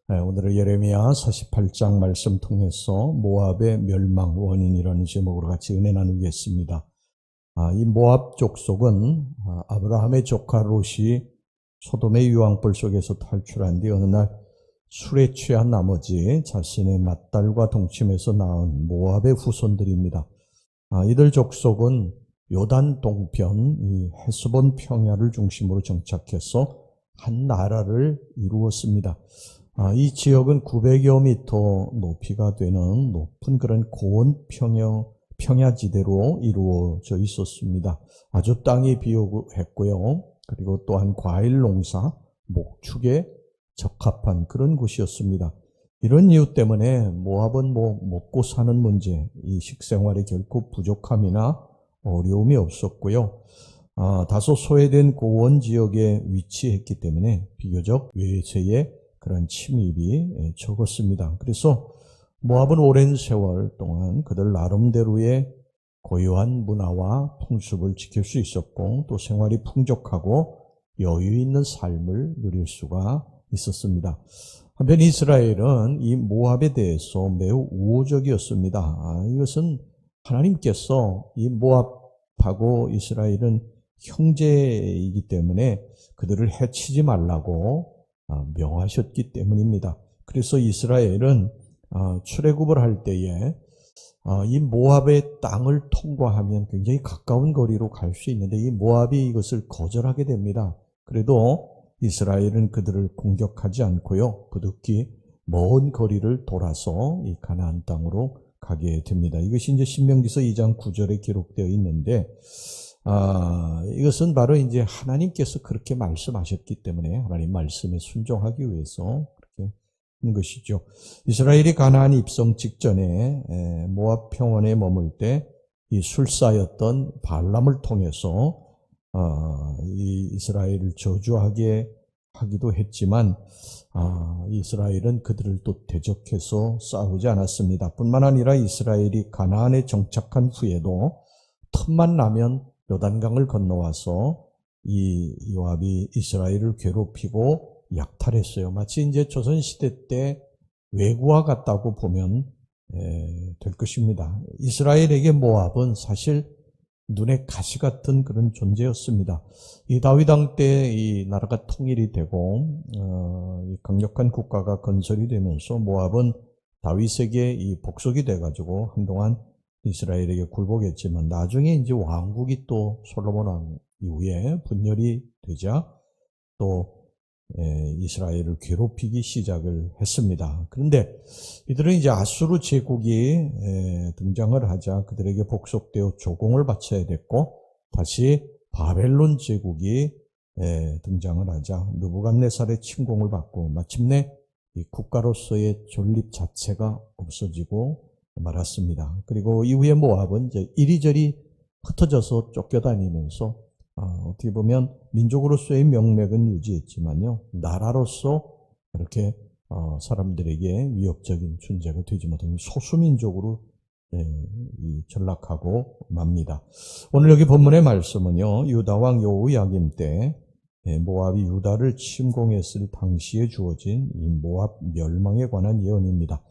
오늘은 예레미야 48장 말씀 통해서 모압의 멸망 원인이라는 제목으로 같이 은혜 나누겠습니다. 이 모압 족속은 아브라함의 조카 롯이 소돔의 유황불 속에서 탈출한 뒤 어느 날 술에 취한 나머지 자신의 맏딸과 동침해서 낳은 모압의 후손들입니다. 이들 족속은 요단 동편 이 헤스본 평야를 중심으로 정착해서 한 나라를 이루었습니다. 이 지역은 900여 미터 높이가 되는 높은 그런 고원 평야지대로 이루어져 있었습니다. 아주 땅이 비옥했고요. 그리고 또한 과일 농사, 목축에 적합한 그런 곳이었습니다. 이런 이유 때문에 모압은 먹고 사는 문제, 이 식생활에 결코 부족함이나 어려움이 없었고요. 다소 소외된 고원 지역에 위치했기 때문에 비교적 외세의 그런 침입이 적었습니다. 그래서 모압은 오랜 세월 동안 그들 나름대로의 고유한 문화와 풍습을 지킬 수 있었고 또 생활이 풍족하고 여유 있는 삶을 누릴 수가 있었습니다. 한편 이스라엘은 이 모압에 대해서 매우 우호적이었습니다. 이것은 하나님께서 이 모압하고 이스라엘은 형제이기 때문에 그들을 해치지 말라고 명하셨기 때문입니다. 그래서 이스라엘은 출애굽을 할 때에 이 모압의 땅을 통과하면 굉장히 가까운 거리로 갈 수 있는데 이 모압이 이것을 거절하게 됩니다. 그래도 이스라엘은 그들을 공격하지 않고요. 부득이 먼 거리를 돌아서 이 가나안 땅으로 가게 됩니다. 이것이 이제 신명기서 2장 9절에 기록되어 있는데 이것은 바로 이제 하나님께서 그렇게 말씀하셨기 때문에 하나님 말씀에 순종하기 위해서 그렇게 한 것이죠. 이스라엘이 가나안 입성 직전에 모압 평원에 머물 때 이 술사였던 발람을 통해서 이 이스라엘을 저주하게 하기도 했지만 이스라엘은 그들을 또 대적해서 싸우지 않았습니다. 뿐만 아니라 이스라엘이 가나안에 정착한 후에도 틈만 나면 요단강을 건너와서 이 요압이 이스라엘을 괴롭히고 약탈했어요. 마치 이제 조선시대 때 왜구와 같다고 보면 될 것입니다. 이스라엘에게 모압은 사실 눈에 가시 같은 그런 존재였습니다. 이 다윗 왕 때 이 나라가 통일이 되고 이 강력한 국가가 건설이 되면서 모압은 다윗에게 이 복속이 돼가지고 한동안 이스라엘에게 굴복했지만 나중에 이제 왕국이 또 솔로몬 왕 이후에 분열이 되자 또 이스라엘을 괴롭히기 시작을 했습니다. 그런데 이들은 이제 아수르 제국이 등장을 하자 그들에게 복속되어 조공을 바쳐야 됐고 다시 바벨론 제국이 등장을 하자 느부갓네살의 침공을 받고 마침내 이 국가로서의 존립 자체가 없어지고 말았습니다. 그리고 이후에 모압은 이제 이리저리 흩어져서 쫓겨다니면서 어떻게 보면 민족으로서의 명맥은 유지했지만요, 나라로서 이렇게 사람들에게 위협적인 존재가 되지 못하는 소수민족으로 전락하고 맙니다. 오늘 여기 본문의 말씀은요, 유다왕 여호야김 때 모압이 유다를 침공했을 당시에 주어진 이 모압 멸망에 관한 예언입니다.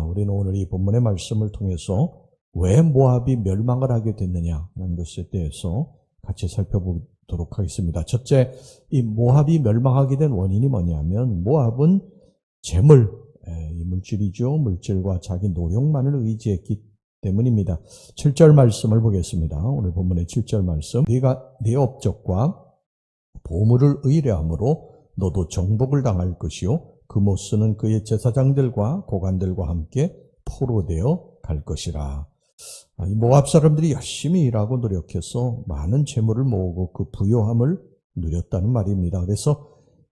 우리는 오늘 이 본문의 말씀을 통해서 왜 모압이 멸망을 하게 됐느냐는 것에 대해서 같이 살펴보도록 하겠습니다. 첫째, 이 모압이 멸망하게 된 원인이 뭐냐면 모압은 재물, 이 물질이죠. 물질과 자기 노력만을 의지했기 때문입니다. 7절 말씀을 보겠습니다. 오늘 본문의 7절 말씀. 네가 네 업적과 보물을 의뢰함으로 너도 정복을 당할 것이요 그 모스는 그의 제사장들과 고관들과 함께 포로되어 갈 것이라. 모압 사람들이 열심히 일하고 노력해서 많은 재물을 모으고 그 부요함을 누렸다는 말입니다. 그래서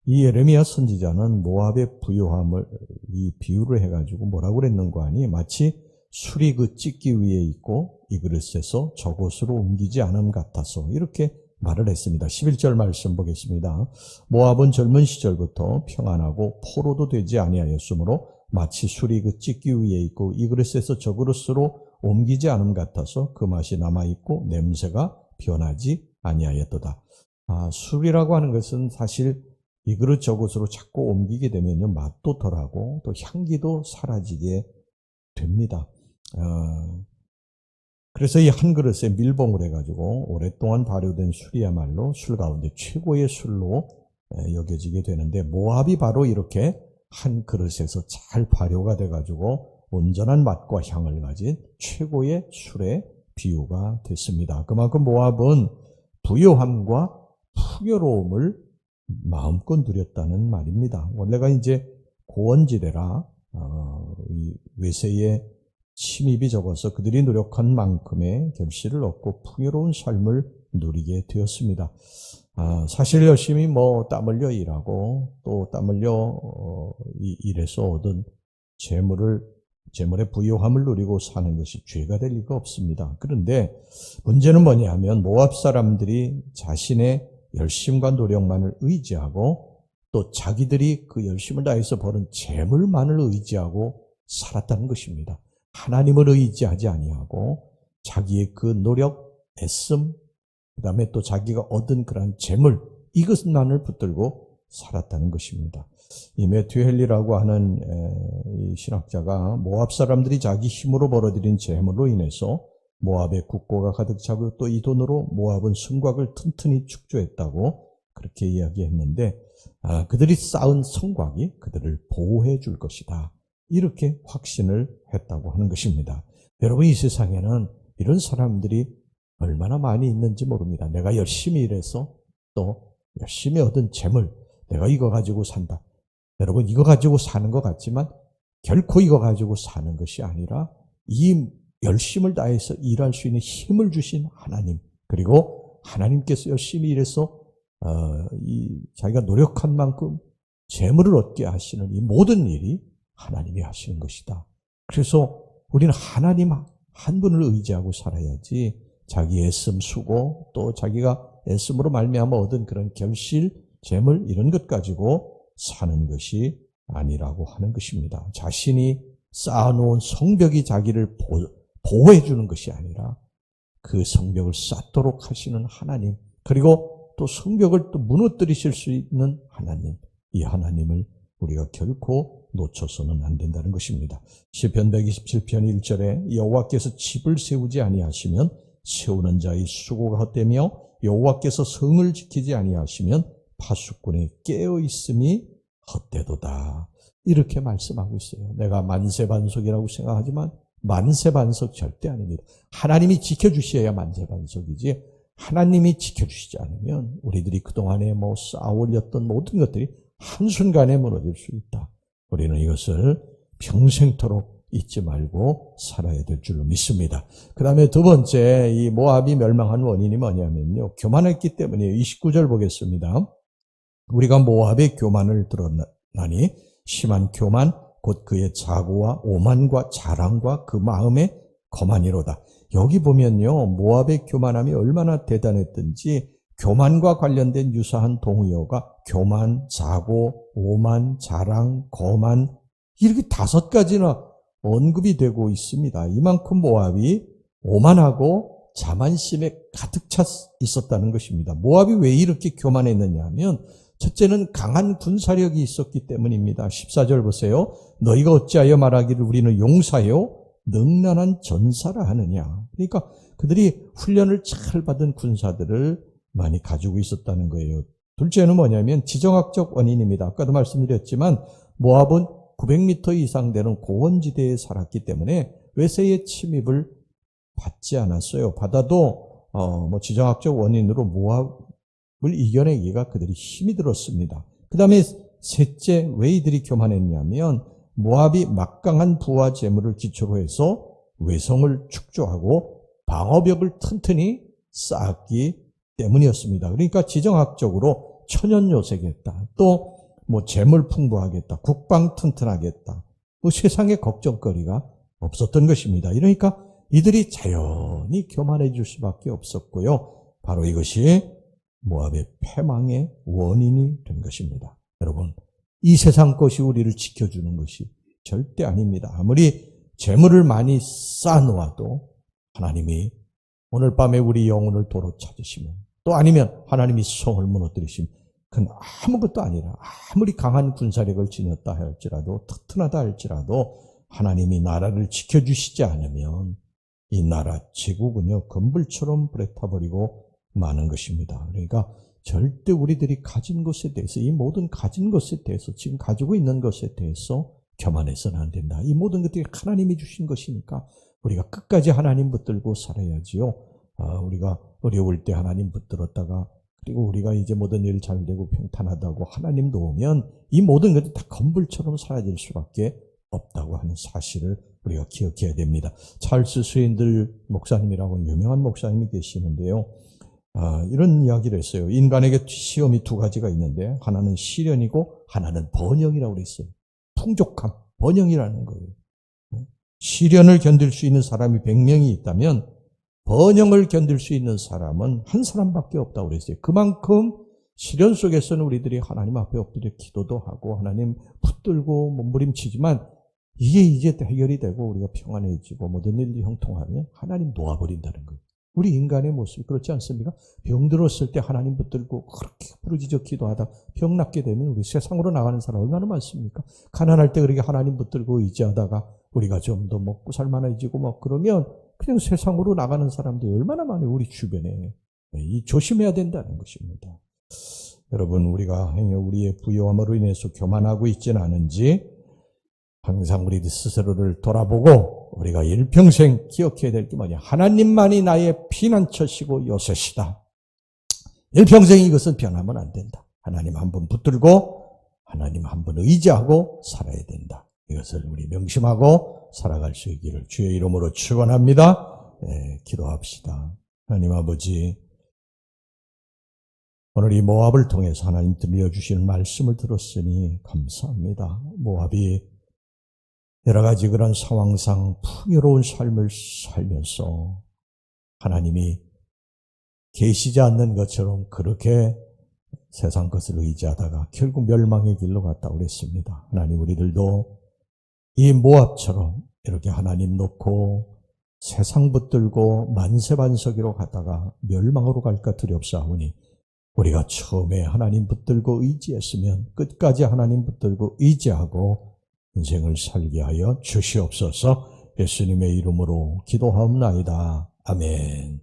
이 예레미야 선지자는 모압의 부요함을 이 비유를 해가지고 뭐라고 그랬는가 하니 마치 술이 그 찢기 위에 있고 이 그릇에서 저곳으로 옮기지 않음 같아서 이렇게 말을 했습니다. 11절 말씀 보겠습니다. 모압은 젊은 시절부터 평안하고 포로도 되지 아니하였으므로 마치 술이 그 찢기 위에 있고 이 그릇에서 저 그릇으로 옮기지 않음 같아서 그 맛이 남아있고 냄새가 변하지 아니하였도다. 술이라고 하는 것은 사실 이그릇 저그릇으로 자꾸 옮기게 되면요, 맛도 덜하고 또 향기도 사라지게 됩니다. 그래서 이 한 그릇에 밀봉을 해가지고 오랫동안 발효된 술이야말로 술 가운데 최고의 술로 여겨지게 되는데, 모압이 바로 이렇게 한 그릇에서 잘 발효가 돼가지고 온전한 맛과 향을 가진 최고의 술의 비유가 됐습니다. 그만큼 모압은 부요함과 풍요로움을 마음껏 누렸다는 말입니다. 원래가 이제 고원지대라 이 외세의 침입이 적어서 그들이 노력한 만큼의 결실을 얻고 풍요로운 삶을 누리게 되었습니다. 사실 열심히 땀 흘려 일하고 또 땀 흘려 이 일에서 얻은 재물의 부요함을 누리고 사는 것이 죄가 될 리가 없습니다. 그런데 문제는 뭐냐면, 모압 사람들이 자신의 열심과 노력만을 의지하고 또 자기들이 그 열심을 다해서 버는 재물만을 의지하고 살았다는 것입니다. 하나님을 의지하지 아니하고 자기의 그 노력, 애씀, 그 다음에 또 자기가 얻은 그런 재물, 이것만을 붙들고 살았다는 것입니다. 이 매튜 헨리라고 하는 이 신학자가 모압 사람들이 자기 힘으로 벌어들인 재물로 인해서 모압의 국고가 가득 차고 또 이 돈으로 모압은 성곽을 튼튼히 축조했다고 그렇게 이야기했는데, 그들이 쌓은 성곽이 그들을 보호해 줄 것이다, 이렇게 확신을 했다고 하는 것입니다. 여러분, 이 세상에는 이런 사람들이 얼마나 많이 있는지 모릅니다. 내가 열심히 일해서 또 열심히 얻은 재물, 내가 이거 가지고 산다. 여러분, 이거 가지고 사는 것 같지만 결코 이거 가지고 사는 것이 아니라 이 열심을 다해서 일할 수 있는 힘을 주신 하나님, 그리고 하나님께서 열심히 일해서 자기가 노력한 만큼 재물을 얻게 하시는 이 모든 일이 하나님이 하시는 것이다. 그래서 우리는 하나님 한 분을 의지하고 살아야지 자기 애씀, 수고, 또 자기가 애씀으로 말미암아 얻은 그런 결실, 재물, 이런 것 가지고 사는 것이 아니라고 하는 것입니다. 자신이 쌓아놓은 성벽이 자기를 보호해 주는 것이 아니라 그 성벽을 쌓도록 하시는 하나님, 그리고 또 성벽을 또 무너뜨리실 수 있는 하나님, 이 하나님을 우리가 결코 놓쳐서는 안 된다는 것입니다. 시편 127편 1절에 여호와께서 집을 세우지 아니하시면 세우는 자의 수고가 헛되며 여호와께서 성을 지키지 아니하시면 파수꾼의 깨어있음이 헛되도다, 이렇게 말씀하고 있어요. 내가 만세반석이라고 생각하지만 만세반석 절대 아닙니다. 하나님이 지켜주셔야 만세반석이지, 하나님이 지켜주시지 않으면 우리들이 그동안에 쌓아 올렸던 모든 것들이 한순간에 무너질 수 있다. 우리는 이것을 평생토록 잊지 말고 살아야 될 줄로 믿습니다. 그 다음에 두 번째, 이 모압이 멸망한 원인이 뭐냐면요, 교만했기 때문이에요. 29절 보겠습니다. 우리가 모압의 교만을 들었나니 심한 교만 곧 그의 자고와 오만과 자랑과 그 마음의 거만이로다. 여기 보면요, 모압의 교만함이 얼마나 대단했던지 교만과 관련된 유사한 동의어가 교만, 자고, 오만, 자랑, 거만, 이렇게 5가지나 언급이 되고 있습니다. 이만큼 모압이 오만하고 자만심에 가득 차 있었다는 것입니다. 모압이 왜 이렇게 교만했느냐 하면, 첫째는 강한 군사력이 있었기 때문입니다. 14절 보세요. 너희가 어찌하여 말하기를 우리는 용사요 능란한 전사라 하느냐. 그러니까 그들이 훈련을 잘 받은 군사들을 많이 가지고 있었다는 거예요. 둘째는 뭐냐면 지정학적 원인입니다. 아까도 말씀드렸지만 모압은 900m 이상 되는 고원지대에 살았기 때문에 외세의 침입을 받지 않았어요. 받아도 지정학적 원인으로 모압을 이겨내기가 그들이 힘이 들었습니다. 그 다음에 셋째, 왜 이들이 교만했냐면 모압이 막강한 부와 재물을 기초로 해서 외성을 축조하고 방어벽을 튼튼히 쌓았기 때문이었습니다. 그러니까 지정학적으로 천연요새겠다, 또 재물 풍부하겠다, 국방 튼튼하겠다, 세상에 걱정거리가 없었던 것입니다. 그러니까 이들이 자연히 교만해질 수밖에 없었고요. 바로 이것이 모압의 패망의 원인이 된 것입니다. 여러분, 이 세상 것이 우리를 지켜주는 것이 절대 아닙니다. 아무리 재물을 많이 쌓아놓아도 하나님이 오늘 밤에 우리 영혼을 도로 찾으시면, 또 아니면 하나님이 성을 무너뜨리시면 그건 아무것도 아니라, 아무리 강한 군사력을 지녔다 할지라도, 튼튼하다 할지라도 하나님이 나라를 지켜주시지 않으면 이 나라 제국은요 건불처럼 불에 타버리고 마는 것입니다. 그러니까 절대 우리들이 가진 것에 대해서, 이 모든 가진 것에 대해서, 지금 가지고 있는 것에 대해서 교만해서는 안 된다. 이 모든 것들이 하나님이 주신 것이니까 우리가 끝까지 하나님 붙들고 살아야지요. 우리가 어려울 때 하나님 붙들었다가, 그리고 우리가 이제 모든 일 잘 되고 평탄하다고 하나님 도우면 이 모든 것들이 다 건불처럼 사라질 수밖에 없다고 하는 사실을 우리가 기억해야 됩니다. 찰스 스윈들 목사님이라고 유명한 목사님이 계시는데요. 이런 이야기를 했어요. 인간에게 시험이 두 가지가 있는데 하나는 시련이고 하나는 번영이라고 그랬어요. 풍족함, 번영이라는 거예요. 시련을 견딜 수 있는 사람이 100명이 있다면 번영을 견딜 수 있는 사람은 한 사람밖에 없다고 그랬어요. 그만큼 시련 속에서는 우리들이 하나님 앞에 엎드려 기도도 하고 하나님 붙들고 몸부림치지만 이게 이제 해결이 되고 우리가 평안해지고 모든 일이 형통하면 하나님 놓아버린다는 거예요. 우리 인간의 모습이 그렇지 않습니까? 병들었을 때 하나님 붙들고 그렇게 부르짖어 기도하다 병 낫게 되면 우리 세상으로 나가는 사람 얼마나 많습니까? 가난할 때 그렇게 하나님 붙들고 의지하다가 우리가 좀 더 먹고 살만해지고 막 그러면 그냥 세상으로 나가는 사람들이 얼마나 많아요, 우리 주변에. 이 조심해야 된다는 것입니다. 여러분, 우리가 우리의 부요함으로 인해서 교만하고 있지는 않은지 항상 우리 스스로를 돌아보고 우리가 일평생 기억해야 될 게 뭐냐. 하나님만이 나의 피난처시고 요새시다. 일평생 이것은 변하면 안 된다. 하나님 한 번 붙들고 하나님 한 번 의지하고 살아야 된다. 이것을 우리 명심하고 살아갈 수 있기를 주의 이름으로 축원합니다. 기도합시다. 하나님 아버지, 오늘 이 모압을 통해서 하나님 들려주시는 말씀을 들었으니 감사합니다. 모압이 여러 가지 그런 상황상 풍요로운 삶을 살면서 하나님이 계시지 않는 것처럼 그렇게 세상 것을 의지하다가 결국 멸망의 길로 갔다고 그랬습니다. 하나님, 우리들도 이 모압처럼 이렇게 하나님 놓고 세상 붙들고 만세반석이로 가다가 멸망으로 갈까 두렵사오니 우리가 처음에 하나님 붙들고 의지했으면 끝까지 하나님 붙들고 의지하고 인생을 살게 하여 주시옵소서. 예수님의 이름으로 기도하옵나이다. 아멘.